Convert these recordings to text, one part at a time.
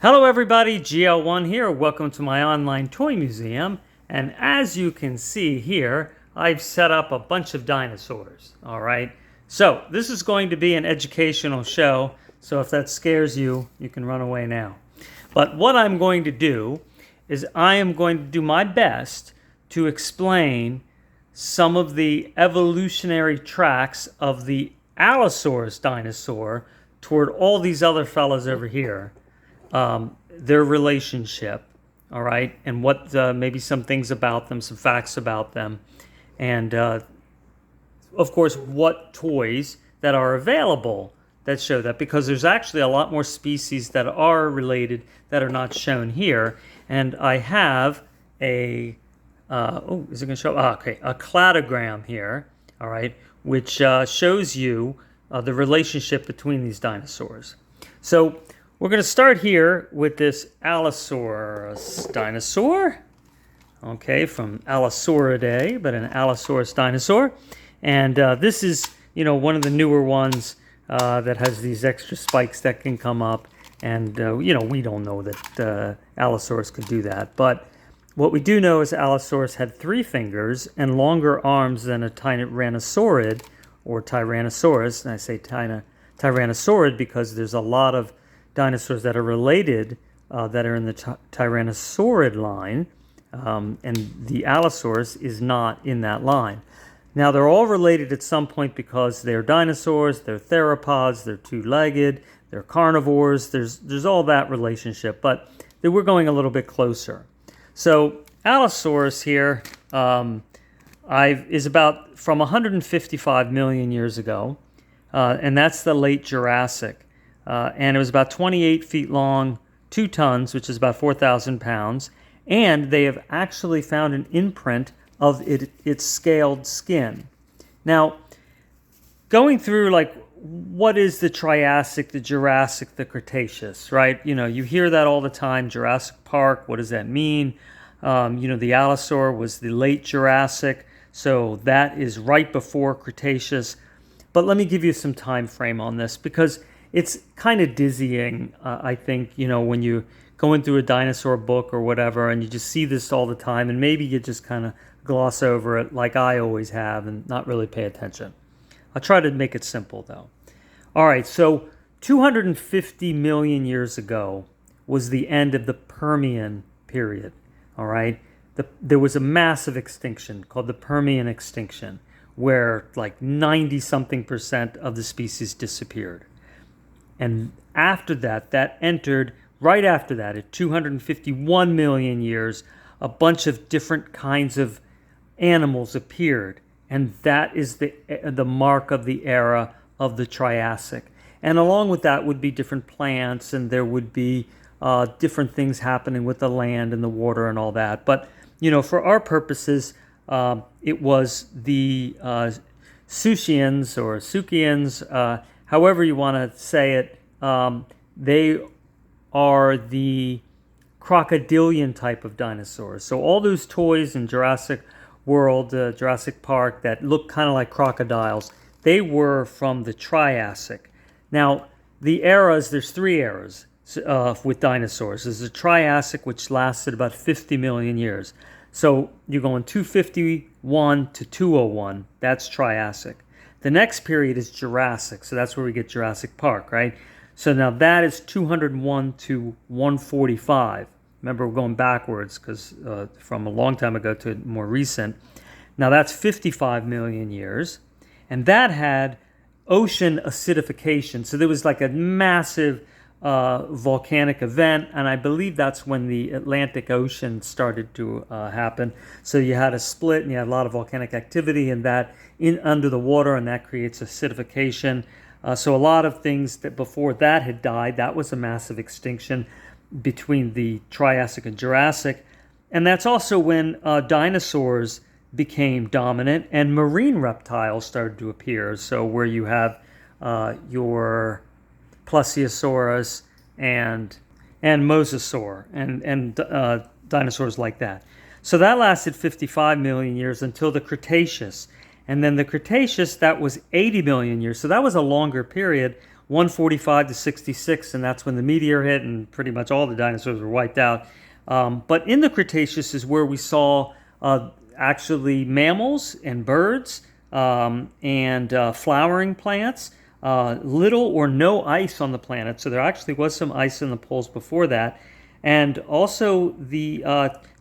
Hello everybody, GL1 here. Welcome to my online toy museum. And as you can see here, I've set up a bunch of dinosaurs. All right. So this is going to be an educational show. So if that scares you, you can run away now. But what I'm going to do is I am going to do my best to explain some of the evolutionary tracks of the Allosaurus dinosaur toward all these other fellas over here. Their relationship, all right, and what maybe some things about them, some facts about them, and of course what toys that are available that show that, because there's actually a lot more species that are related that are not shown here. And I have a is it going to show? Okay, a cladogram here, all right, which shows you the relationship between these dinosaurs. So we're going to start here with this Allosaurus dinosaur, okay, from Allosauridae, but an Allosaurus dinosaur. And this is, one of the newer ones that has these extra spikes that can come up. And, we don't know that Allosaurus could do that. But what we do know is Allosaurus had 3 fingers and longer arms than a Tyrannosaurid or Tyrannosaurus. And I say Tyrannosaurid because there's a lot of dinosaurs that are related that are in the Tyrannosaurid line, and the Allosaurus is not in that line. Now they're all related at some point because they're dinosaurs, they're theropods, they're 2-legged, they're carnivores. There's all that relationship, but we're going a little bit closer. So Allosaurus here is about from 155 million years ago, and that's the late Jurassic. And it was about 28 feet long, 2 tons, which is about 4,000 pounds. And they have actually found an imprint of its scaled skin. Now, going through what is the Triassic, the Jurassic, the Cretaceous, right? You hear that all the time, Jurassic Park, what does that mean? The Allosaur was the late Jurassic, so that is right before Cretaceous. But let me give you some time frame on this, because it's kind of dizzying, I think, when you going through a dinosaur book or whatever, and you just see this all the time, and maybe you just kind of gloss over it like I always have and not really pay attention. I'll try to make it simple, though. All right, so 250 million years ago was the end of the Permian period, all right? There was a massive extinction called the Permian extinction, where 90-something% of the species disappeared. And after that right after that, at 251 million years, a bunch of different kinds of animals appeared. And that is the mark of the era of the Triassic. And along with that would be different plants, and there would be different things happening with the land and the water and all that. But, for our purposes, it was the Suchians or Suchians, however you want to say it. They are the crocodilian type of dinosaurs. So all those toys in Jurassic World, Jurassic Park, that look kind of like crocodiles, they were from the Triassic. Now, the eras, there's 3 eras with dinosaurs. There's the Triassic, which lasted about 50 million years. So you're going 251 to 201. That's Triassic. The next period is Jurassic, so that's where we get Jurassic Park, right? So now that is 201 to 145. Remember, we're going backwards because from a long time ago to more recent. Now that's 55 million years, and that had ocean acidification. So there was a massive volcanic event, and I believe that's when the Atlantic Ocean started to happen. So you had a split, and you had a lot of volcanic activity, and that under the water, and that creates acidification. So a lot of things that before that had died, that was a massive extinction between the Triassic and Jurassic. And that's also when dinosaurs became dominant and marine reptiles started to appear. So where you have your Plesiosaurus and Mosasaur and dinosaurs like that. So that lasted 55 million years until the Cretaceous. And then the Cretaceous, that was 80 million years. So that was a longer period 145 to 66, and that's when the meteor hit and pretty much all the dinosaurs were wiped out. But in the Cretaceous is where we saw actually mammals and birds and flowering plants. Little or no ice on the planet, so there actually was some ice in the poles before that. And also the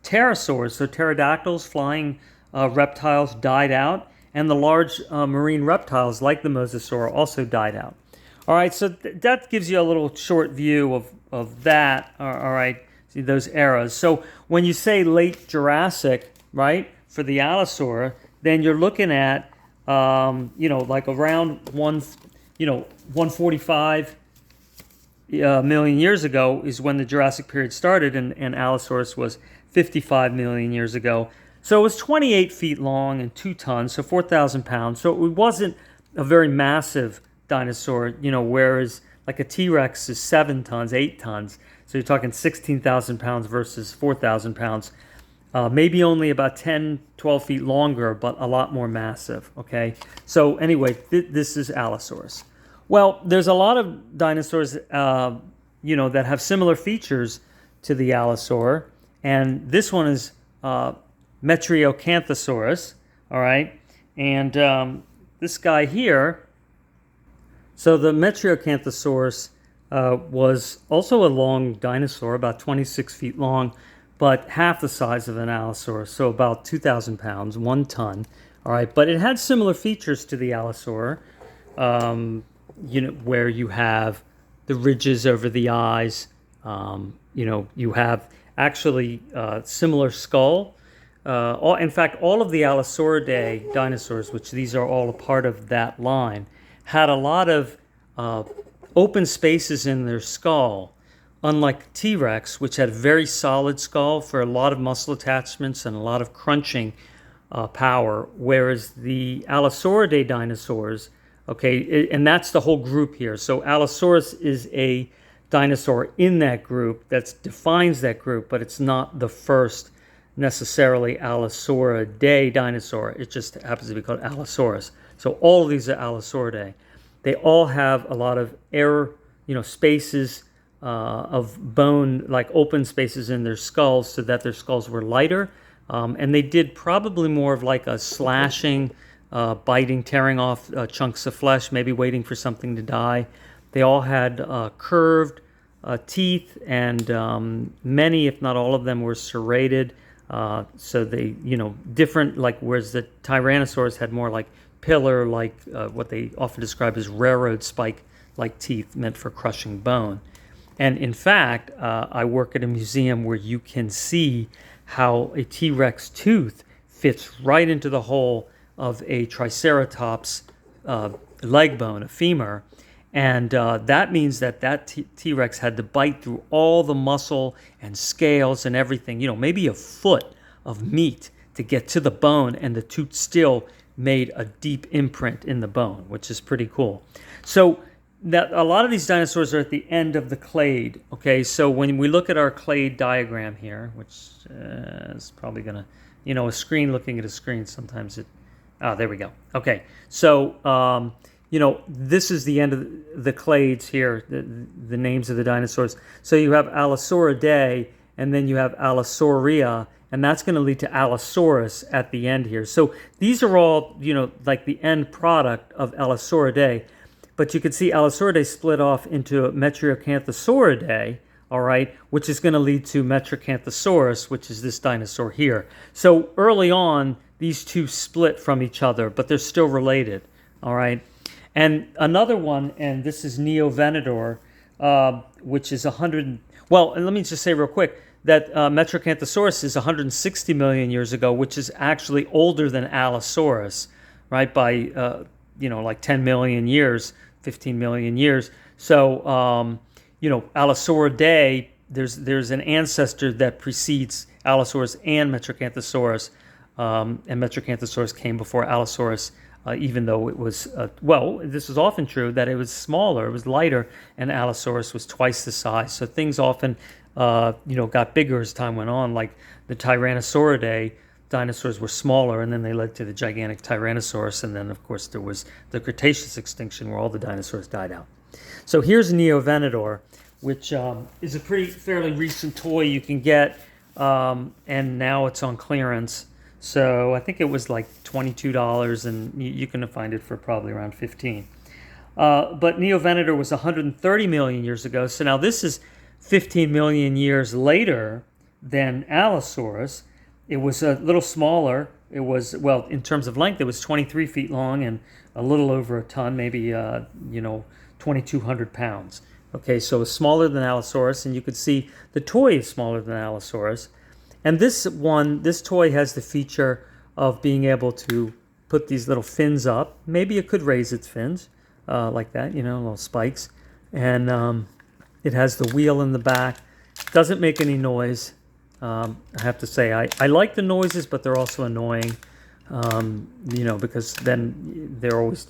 pterosaurs, so pterodactyls, flying reptiles, died out, and the large marine reptiles like the mosasaur also died out. All right, so that gives you a little short view of that. All right, see those eras. So when you say late Jurassic, right, for the Allosaur, then you're looking at like around 145 million years ago is when the Jurassic period started, and Allosaurus was 55 million years ago. So it was 28 feet long and 2 tons, so 4,000 pounds. So it wasn't a very massive dinosaur, whereas like a T-Rex is 7 tons, 8 tons. So you're talking 16,000 pounds versus 4,000 pounds. Maybe only about 10, 12 feet longer, but a lot more massive, okay? So anyway, this is Allosaurus. Well, there's a lot of dinosaurs, that have similar features to the Allosaur, and this one is Metriacanthosaurus, all right? And this guy here, so the Metriacanthosaurus was also a long dinosaur, about 26 feet long, but half the size of an Allosaurus, so about 2,000 pounds, 1 ton, all right? But it had similar features to the Allosaur, where you have the ridges over the eyes, you have actually similar skull. In fact, all of the Allosauridae dinosaurs, which these are all a part of that line, had a lot of open spaces in their skull, unlike T-Rex, which had a very solid skull for a lot of muscle attachments and a lot of crunching power, whereas the Allosauridae dinosaurs, okay, and that's the whole group here. So Allosaurus is a dinosaur in that group that defines that group, but it's not the first necessarily Allosauridae dinosaur. It just happens to be called Allosaurus. So all of these are Allosauridae. They all have a lot of air, spaces of bone, like open spaces in their skulls, so that their skulls were lighter. And they did probably more of like a slashing, biting, tearing off chunks of flesh, maybe waiting for something to die. They all had curved teeth, and many, if not all of them, were serrated. So they, different, like whereas the Tyrannosaurus had more like pillar, like what they often describe as railroad spike-like teeth meant for crushing bone. And in fact, I work at a museum where you can see how a T-Rex tooth fits right into the hole of a Triceratops leg bone, a femur. And that means that T-Rex had to bite through all the muscle and scales and everything, maybe a foot of meat to get to the bone, and the tooth still made a deep imprint in the bone, which is pretty cool. So that a lot of these dinosaurs are at the end of the clade, okay? So when we look at our clade diagram here, which is probably going to, a screen looking at a screen, sometimes it, there we go. Okay, so, this is the end of the clades here, the names of the dinosaurs. So you have Allosauridae, and then you have Allosauria, and that's going to lead to Allosaurus at the end here. So these are all, like the end product of Allosauridae. But you can see Allosauridae split off into Metriacanthosauridae, all right, which is going to lead to Metriacanthosaurus, which is this dinosaur here. So early on, these two split from each other, but they're still related, all right? And another one, and this is Neovenador, which is 100... Well, let me just say real quick that Metriacanthosaurus is 160 million years ago, which is actually older than Allosaurus, right, by, like 10 million years, 15 million years. So, Allosauridae, there's an ancestor that precedes Allosaurus and Metriacanthosaurus, and Metriacanthosaurus came before Allosaurus, even though it was, this is often true, that it was smaller, it was lighter, and Allosaurus was twice the size. So things often, got bigger as time went on, like the Tyrannosauridae dinosaurs were smaller, and then they led to the gigantic Tyrannosaurus, and then, of course, there was the Cretaceous extinction where all the dinosaurs died out. So here's Neovenador, which is a fairly recent toy you can get, and now it's on clearance. So I think it was like $22, and you can find it for probably around $15. But Neovenador was 130 million years ago. So now this is 15 million years later than Allosaurus. It was a little smaller. It was, well, in terms of length, it was 23 feet long and a little over a ton, maybe 2,200 pounds. Okay, so it's smaller than Allosaurus, and you could see the toy is smaller than Allosaurus. And this toy has the feature of being able to put these little fins up. Maybe it could raise its fins like that, little spikes. And it has the wheel in the back. Doesn't make any noise. I have to say, I like the noises, but they're also annoying, because then they're always,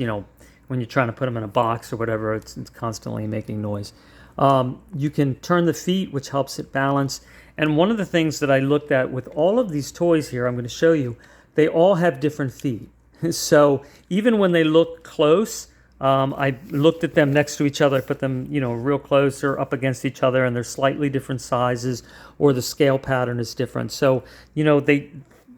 when you're trying to put them in a box or whatever, it's constantly making noise. You can turn the feet, which helps it balance. And one of the things that I looked at with all of these toys here, I'm going to show you, they all have different feet. So even when they look close, I looked at them next to each other. I put them, real close or up against each other, and they're slightly different sizes, or the scale pattern is different. So,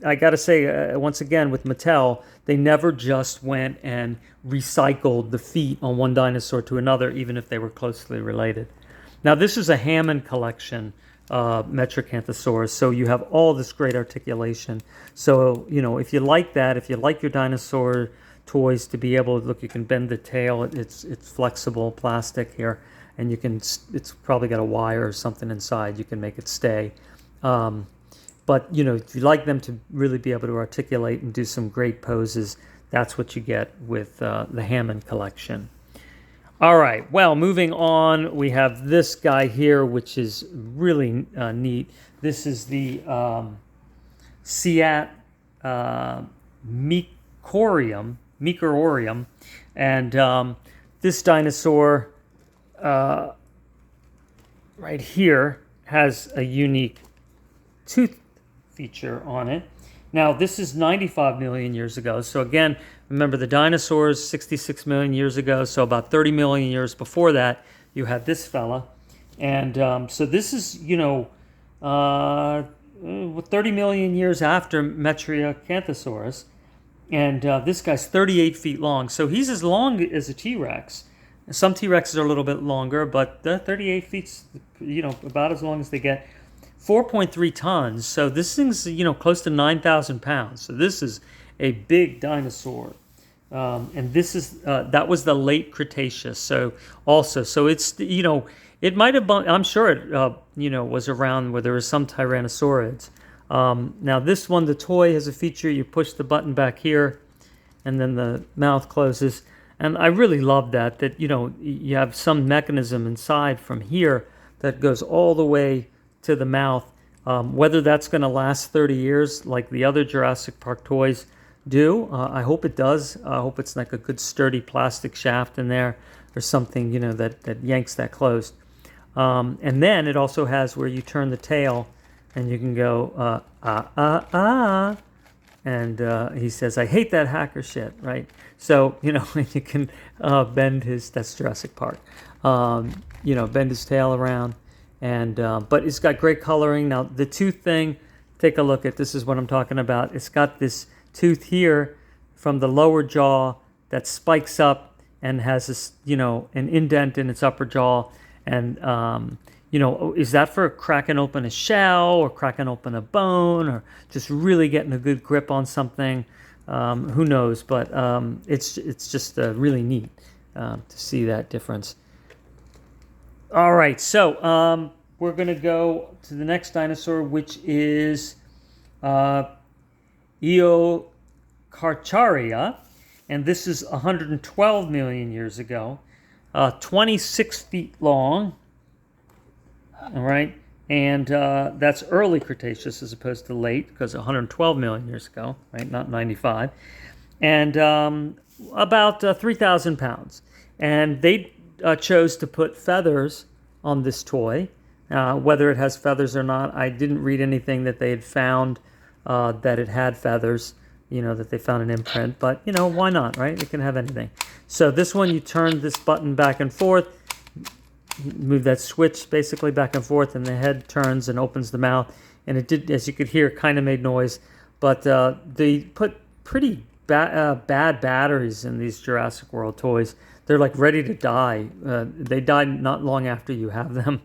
I got to say, once again, with Mattel, they never just went and recycled the feet on one dinosaur to another, even if they were closely related. Now, this is a Hammond collection, Metriacanthosaurus, so you have all this great articulation. So, if you like that, if you like your dinosaur toys to be able to, look, you can bend the tail, it's flexible plastic here, and it's probably got a wire or something inside, you can make it stay. But, if you like them to really be able to articulate and do some great poses, that's what you get with the Hammond collection. All right, well, moving on, we have this guy here, which is really neat. This is the Siat Micorium, and this dinosaur right here has a unique tooth feature on it. Now, this is 95 million years ago. So again, remember the dinosaurs 66 million years ago. So about 30 million years before that, you had this fella. And so this is, 30 million years after Metriacanthosaurus. And this guy's 38 feet long. So he's as long as a T-Rex. Some T-Rexes are a little bit longer, but 38 feet's, about as long as they get. 4.3 tons. So this thing's, close to 9,000 pounds. So this is a big dinosaur. And this is, that was the late Cretaceous. So it's, it might have, I'm sure it, was around where there was some Tyrannosaurids. Now this one, the toy has a feature, you push the button back here and then the mouth closes. And I really love that, you have some mechanism inside from here that goes all the way to the mouth. Whether that's going to last 30 years like the other Jurassic Park toys do, I hope it does. I hope it's like a good sturdy plastic shaft in there or something, that yanks that closed. And then it also has where you turn the tail and you can go, and he says, I hate that hacker shit, right? So, you can bend that's Jurassic Park, bend his tail around. And but it's got great coloring. Now the tooth thing, take a look at, this is what I'm talking about. It's got this tooth here from the lower jaw that spikes up and has this, an indent in its upper jaw. And, is that for cracking open a shell or cracking open a bone or just really getting a good grip on something? Who knows? But it's just really neat to see that difference. All right, so we're going to go to the next dinosaur, which is Eocarcharia, and this is 112 million years ago, 26 feet long, all right, and that's early Cretaceous as opposed to late, because 112 million years ago, right, not 95, and about 3,000 pounds, and they chose to put feathers on this toy. Whether it has feathers or not, I didn't read anything that they had found that it had feathers, that they found an imprint. But, why not, right? It can have anything. So this one, you turn this button back and forth. move that switch basically back and forth, and the head turns and opens the mouth. And it did, as you could hear, kind of made noise. But they put pretty bad batteries in these Jurassic World toys. They're like ready to die. They die not long after you have them,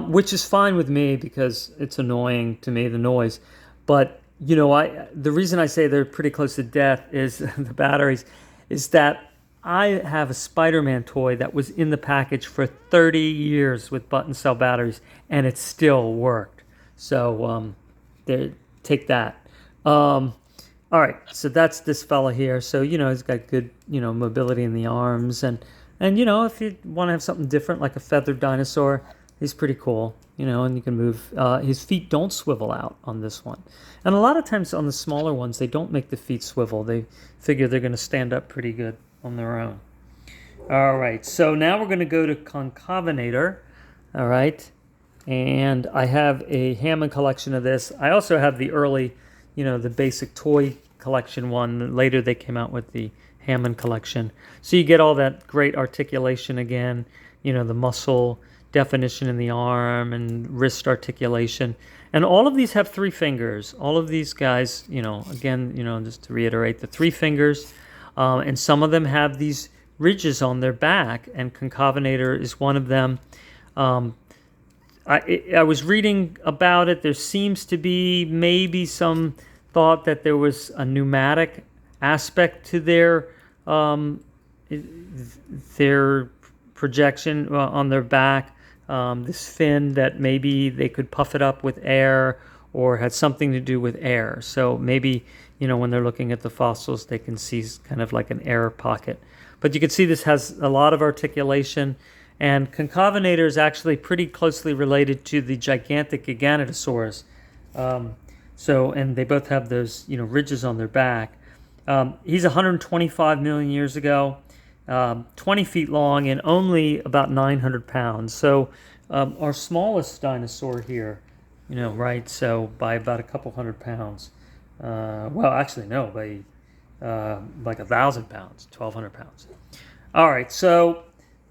which is fine with me because it's annoying to me, the noise. But you know, the reason I say they're pretty close to death is the batteries, is that I have a Spider-Man toy that was in the package for 30 years with button cell batteries, and it still worked. So take that. All right, so that's this fella here. So, you know, he's got good, you know, mobility in the arms. And you know, if you want to have something different, like a feathered dinosaur, he's pretty cool, you know, and you can move. His feet don't swivel out on this one. And a lot of times on the smaller ones, they don't make the feet swivel. They figure they're going to stand up pretty good on their own. All right, so now we're going to go to Concavenator. All right, and I have a Hammond collection of this. I also have the early, you know, the basic toy collection one. Later they came out with the Hammond collection. So you get all that great articulation again, you know, the muscle definition in the arm and wrist articulation. And all of these have 3 fingers. All of these guys, you know, again, you know, just to reiterate, the 3 fingers. And some of them have these ridges on their back, and Concavenator is one of them. I was reading about it. There seems to be maybe some thought that there was a pneumatic aspect to their projection on their back. This fin, that maybe they could puff it up with air or had something to do with air. So maybe, you know, when they're looking at the fossils, they can see kind of like an air pocket. But you can see this has a lot of articulation. And Concavenator is actually pretty closely related to the gigantic Giganotosaurus. And they both have those, you know, ridges on their back. He's 125 million years ago, 20 feet long, and only about 900 pounds. So our smallest dinosaur here, you know, right? So by about a couple hundred pounds. Well, actually, no, by like 1,000 pounds, 1,200 pounds. All right, so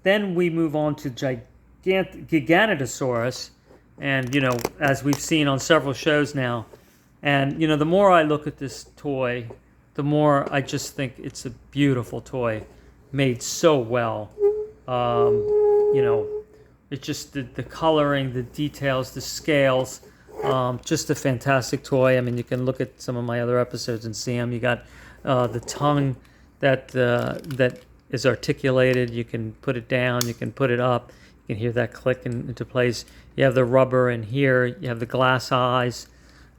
then we move on to Giganotosaurus, and, you know, as we've seen on several shows now, and, you know, the more I look at this toy, the more I just think it's a beautiful toy, made so well. You know, it's just the coloring, the details, the scales, just a fantastic toy. I mean, you can look at some of my other episodes and see them. You got the tongue that is articulated. You can put it down, you can put it up, you can hear that click into place. You have the rubber in here, you have the glass eyes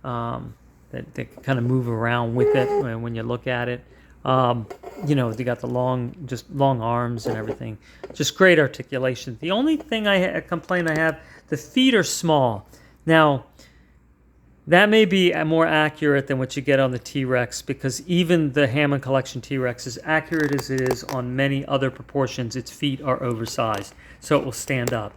that kind of move around with it when you look at it. You know, they got the long arms and everything. Just great articulation. The only thing complaint I have, the feet are small. Now, that may be more accurate than what you get on the T-Rex, because even the Hammond Collection T-Rex, as accurate as it is on many other proportions, its feet are oversized, so it will stand up.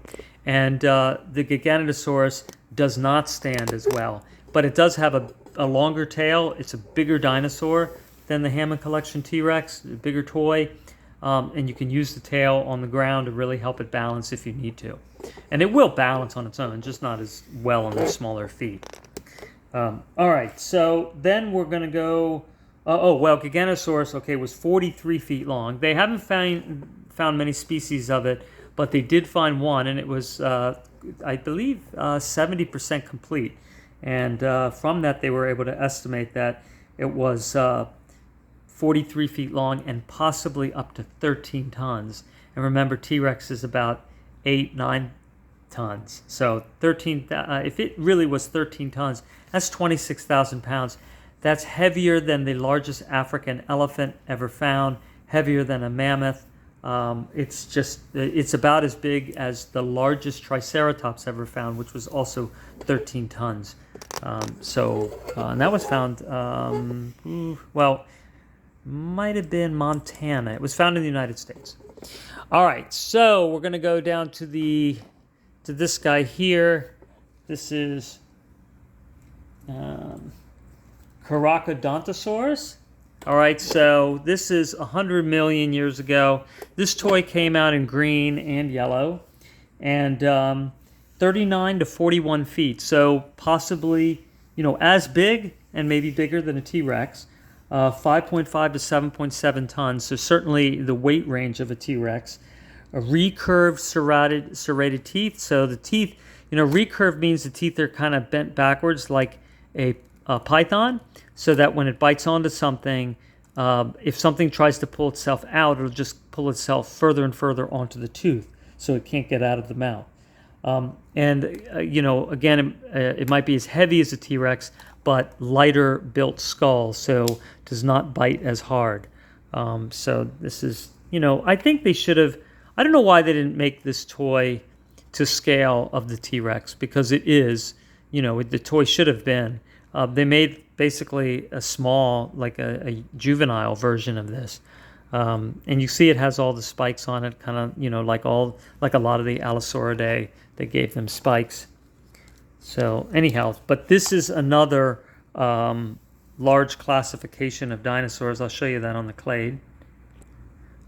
And the Giganotosaurus does not stand as well, but it does have a longer tail. It's a bigger dinosaur than the Hammond Collection T-Rex, a bigger toy, and you can use the tail on the ground to really help it balance if you need to. And it will balance on its own, just not as well on the smaller feet. All right, so then we're going to go... Giganotosaurus, okay, was 43 feet long. They haven't found many species of it, but they did find one, and it was, I believe, 70% complete. And from that, they were able to estimate that it was 43 feet long and possibly up to 13 tons. And remember, T-Rex is about 8-9 tons. So 13. If it really was 13 tons, that's 26,000 pounds. That's heavier than the largest African elephant ever found, heavier than a mammoth. It's about as big as the largest Triceratops ever found, which was also 13 tons. And that was found, might have been Montana. It was found in the United States. All right, so we're going to go down to this guy here. This is Carcharodontosaurus. All right, so this is 100 million years ago. This toy came out in green and yellow, and 39 to 41 feet. So possibly, as big and maybe bigger than a T-Rex. 5.5 to 7.7 tons. So certainly the weight range of a T-Rex. A recurved serrated teeth. So the teeth, recurved means the teeth are kind of bent backwards like a python, so that when it bites onto something, if something tries to pull itself out, it'll just pull itself further and further onto the tooth, so it can't get out of the mouth. Again, it might be as heavy as a T-Rex, but lighter built skull, so does not bite as hard. So this is, I think they should have, I don't know why they didn't make this toy to scale of the T-Rex, because it is, the toy should have been. They made basically a small, like a juvenile version of this. And you see it has all the spikes on it, kind of, like a lot of the Allosauridae, they gave them spikes. So anyhow, but this is another large classification of dinosaurs. I'll show you that on the clade.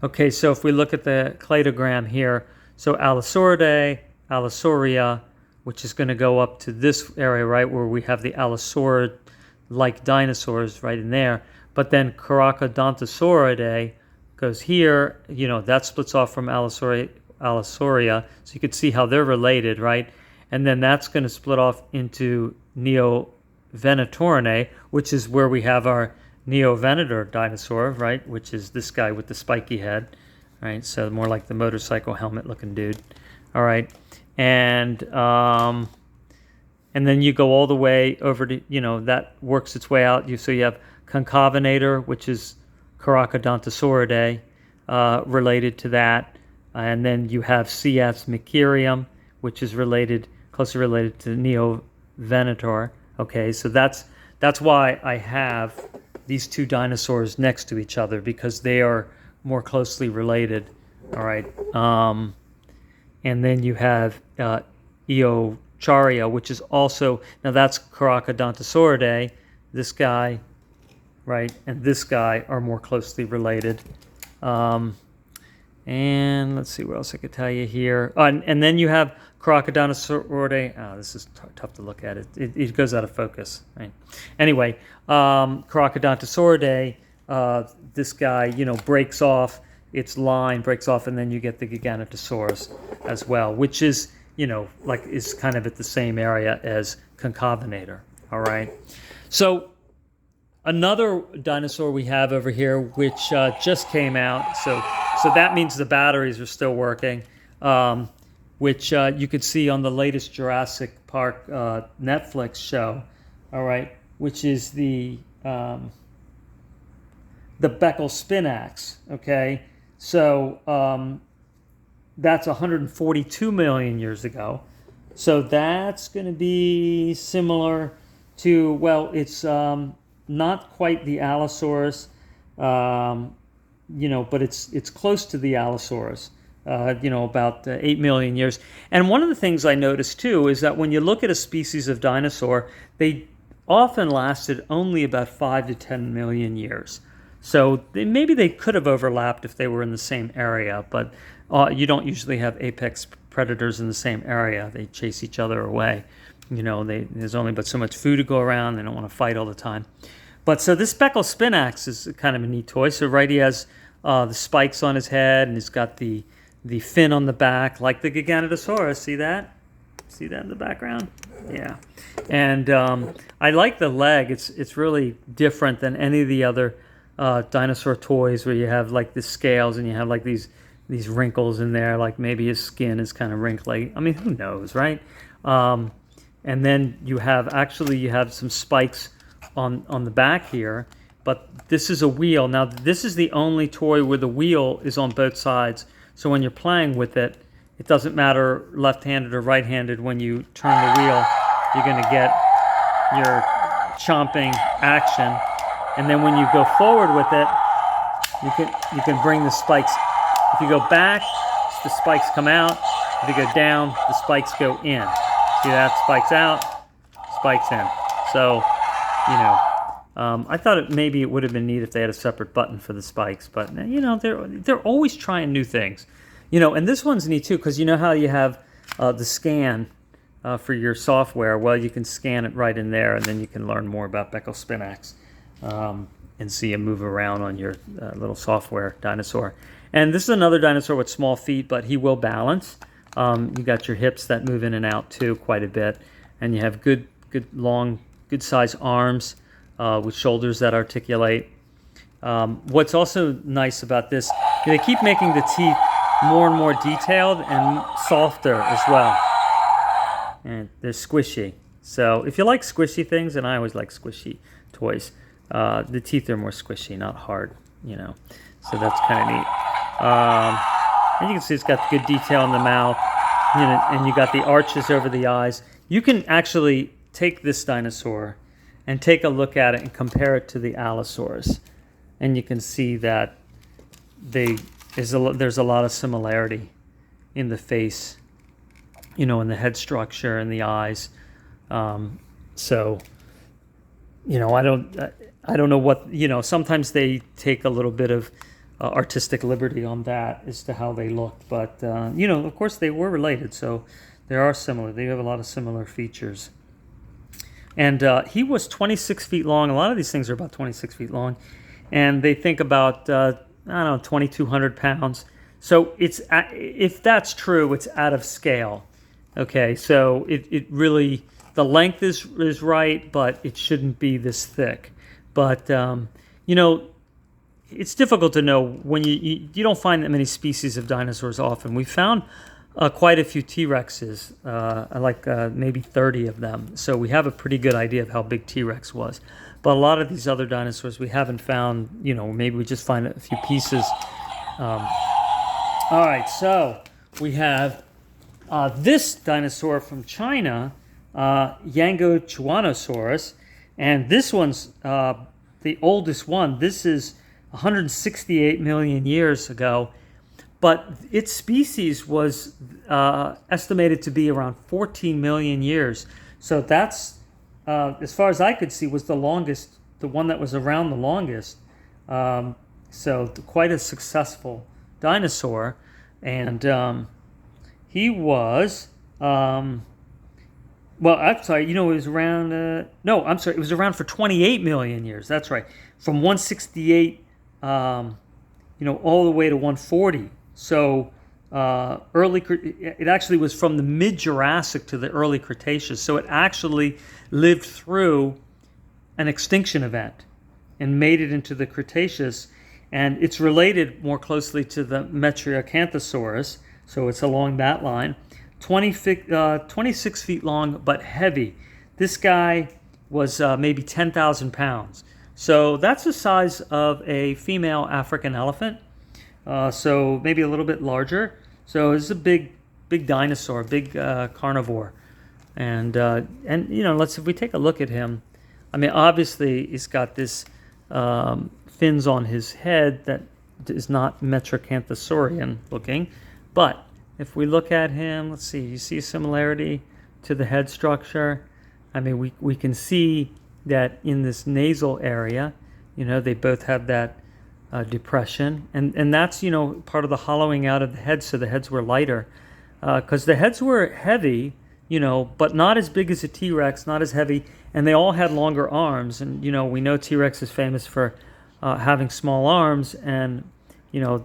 Okay, so if we look at the cladogram here, so Allosauridae, Allosauria, which is going to go up to this area, right, where we have the Allosaurid-like dinosaurs right in there. But then Caracodontosauridae goes here, that splits off from Allosauria, so you could see how they're related, right? And then that's going to split off into Neovenatorinae, which is where we have our Neovenator dinosaur, right, which is this guy with the spiky head, right? So more like the motorcycle helmet looking dude. All right. And then you go all the way over to, that works its way out. So you have Concavenator, which is Caracodontosauridae, related to that. And then you have Siats Mechirium, which is closely related to Neovenator. Okay, so that's why I have these two dinosaurs next to each other, because they are more closely related. All right. And then you have Eocharia, which is also, now that's Caracodontosauridae. This guy, right, and this guy are more closely related. And let's see what else I could tell you here. And then you have Caracodontosauridae. Oh, this is tough to look at. It goes out of focus. Right? Anyway, Caracodontosauridae, this guy, breaks off. Its line breaks off, and then you get the Giganotosaurus as well, which is, is kind of at the same area as Concavenator. All right. So another dinosaur we have over here, which just came out. So that means the batteries are still working, which you could see on the latest Jurassic Park Netflix show. All right, which is the Becklespinax. Okay. So that's 142 million years ago. So that's going to be similar to, well, it's not quite the Allosaurus, but it's close to the Allosaurus, about 8 million years. And one of the things I noticed too is that when you look at a species of dinosaur, they often lasted only about 5 to 10 million years. So maybe they could have overlapped if they were in the same area, but you don't usually have apex predators in the same area. They chase each other away. There's only but so much food to go around. They don't want to fight all the time. But so this Becklespinax is kind of a neat toy. So right, he has the spikes on his head, and he's got the fin on the back, like the Giganotosaurus. See that? See that in the background? Yeah. And I like the leg. It's really different than any of the other dinosaur toys where you have like the scales and you have like these wrinkles in there, like maybe his skin is kind of wrinkly. I mean, who knows, right? And then you have some spikes on the back here, but this is a wheel. Now this is the only toy where the wheel is on both sides, so when you're playing with it, it doesn't matter left-handed or right-handed. When you turn the wheel, you're going to get your chomping action. And then when you go forward with it, you can bring the spikes. If you go back, the spikes come out. If you go down, the spikes go in. See that? Spikes out, spikes in. So, I thought maybe it would have been neat if they had a separate button for the spikes. But they're always trying new things. And this one's neat too, because you know how you have the scan for your software, well, you can scan it right in there, and then you can learn more about Becklespinax and see him move around on your little software dinosaur. And this is another dinosaur with small feet, but he will balance. You got your hips that move in and out too quite a bit, and you have good long, good size arms with shoulders that articulate. What's also nice about this, they keep making the teeth more and more detailed and softer as well. And they're squishy. So if you like squishy things, and I always like squishy toys, the teeth are more squishy, not hard, you know. So that's kind of neat. And you can see it's got good detail in the mouth, you know, and you got the arches over the eyes. You can actually take this dinosaur and take a look at it and compare it to the Allosaurus. And you can see that there's a lot of similarity in the face, you know, in the head structure and the eyes. So, you know, I don't know what, you know, sometimes they take a little bit of artistic liberty on that as to how they look. But, you know, of course they were related, so they are similar. They have a lot of similar features. And he was 26 feet long. A lot of these things are about 26 feet long. And they think about, I don't know, 2,200 pounds. So it's if that's true, it's out of scale. Okay, so it really, the length is right, but it shouldn't be this thick. But, you know, it's difficult to know when you don't find that many species of dinosaurs often. We found quite a few T-Rexes, like maybe 30 of them. So we have a pretty good idea of how big T-Rex was. But a lot of these other dinosaurs we haven't found, you know, maybe we just find a few pieces. All right, so we have this dinosaur from China, Yangochuanosaurus, and this one's the oldest one. This is 168 million years ago, but its species was estimated to be around 14 million years. So that's, as far as I could see, was the longest, the one that was around the longest. So quite a successful dinosaur, and he was, well, I'm sorry, you know, it was around, no, I'm sorry, it was around for 28 million years, that's right, from 168, you know, all the way to 140. So it actually was from the mid-Jurassic to the early Cretaceous, so it actually lived through an extinction event and made it into the Cretaceous, and it's related more closely to the Metriacanthosaurus, so it's along that line. 26 feet long, but heavy. This guy was maybe 10,000 pounds. So that's the size of a female African elephant. So maybe a little bit larger. So it's a big dinosaur, big carnivore. And you know, if we take a look at him, I mean, obviously he's got this fins on his head that is not Metracanthosaurian looking, but if we look at him, let's see, you see a similarity to the head structure. I mean, we can see that in this nasal area, you know, they both have that depression. And that's, you know, part of the hollowing out of the head, so the heads were lighter. Because the heads were heavy, you know, but not as big as a T-Rex, not as heavy, and they all had longer arms. And, you know, we know T-Rex is famous for having small arms, and you know,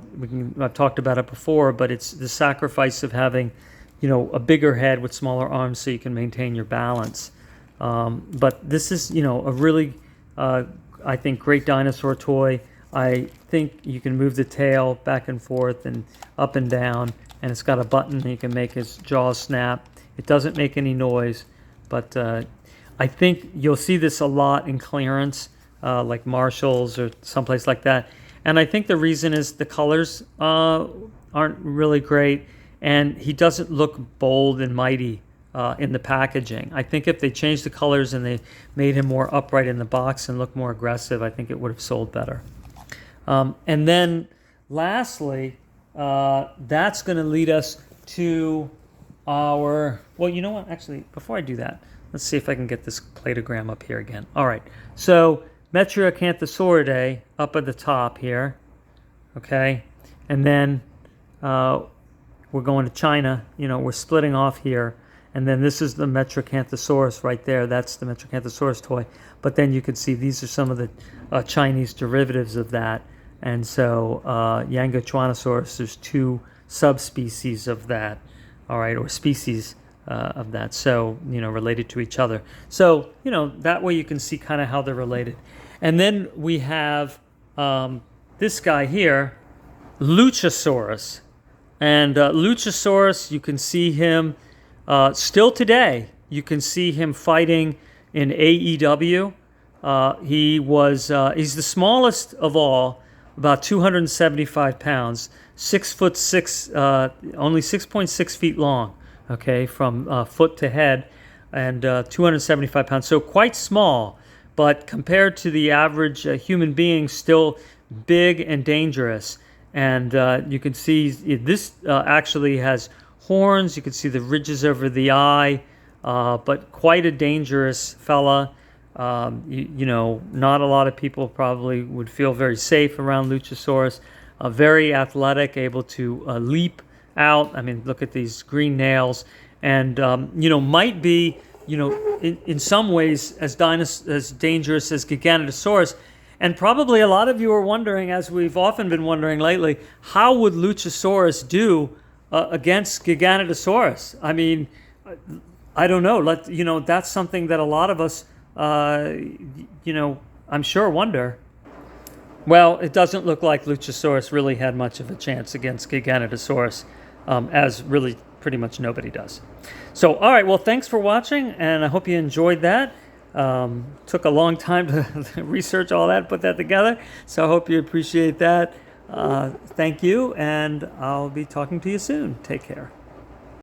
I've talked about it before, but it's the sacrifice of having, you know, a bigger head with smaller arms so you can maintain your balance. But this is, you know, a really, I think, great dinosaur toy. I think you can move the tail back and forth and up and down, and it's got a button and you can make his jaws snap. It doesn't make any noise, but I think you'll see this a lot in clearance, like Marshall's or someplace like that. And I think the reason is the colors aren't really great, and he doesn't look bold and mighty in the packaging. I think if they changed the colors and they made him more upright in the box and look more aggressive, I think it would have sold better. And then lastly, that's going to lead us to our, well, you know what? Actually, before I do that, let's see if I can get this cladogram up here again. All right, so Metriacanthosauridae up at the top here, okay? And then we're going to China. We're splitting off here. And then this is the Metriacanthosaurus right there. That's the Metriacanthosaurus toy. But then you can see these are some of the Chinese derivatives of that. And so Yangochuanosaurus, there's 2 subspecies of that, all right, or species of that, so, related to each other. So, that way you can see kind of how they're related. And then we have this guy here, Luchasaurus. And Luchasaurus, you can see him still today. You can see him fighting in AEW. He's the smallest of all, about 275 pounds, 6'6", only 6.6 feet long, okay, from foot to head, and 275 pounds. So quite small, but compared to the average human being, still big and dangerous. And you can see this actually has horns. You can see the ridges over the eye, but quite a dangerous fella. Not a lot of people probably would feel very safe around Luchasaurus. Very athletic, able to leap out. I mean, look at these green nails. And, might be, in some ways as dangerous as Giganotosaurus. And probably a lot of you are wondering, as we've often been wondering lately, how would Luchasaurus do against Giganotosaurus? I mean, I don't know. That's something that a lot of us, I'm sure wonder. Well, it doesn't look like Luchasaurus really had much of a chance against Giganotosaurus, as really pretty much nobody does. So, all right, well, thanks for watching, and I hope you enjoyed that. Took a long time to research all that, put that together, so I hope you appreciate that. Thank you, and I'll be talking to you soon. Take care.